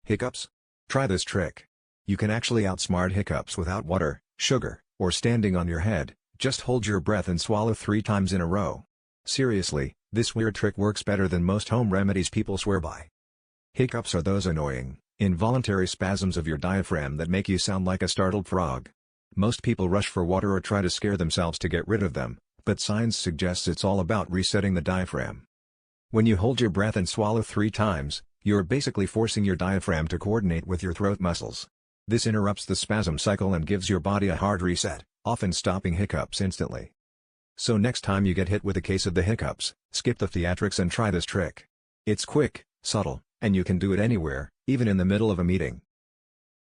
Hiccups? Try this trick. You can actually outsmart hiccups without water, sugar, or standing on your head. Just hold your breath and swallow 3 times in a row. Seriously, this weird trick works better than most home remedies people swear by. Hiccups are those annoying, involuntary spasms of your diaphragm that make you sound like a startled frog. Most people rush for water or try to scare themselves to get rid of them, but science suggests it's all about resetting the diaphragm. When you hold your breath and swallow 3 times, you're basically forcing your diaphragm to coordinate with your throat muscles. This interrupts the spasm cycle and gives your body a hard reset, often stopping hiccups instantly. So next time you get hit with a case of the hiccups, skip the theatrics and try this trick. It's quick, subtle, and you can do it anywhere, even in the middle of a meeting.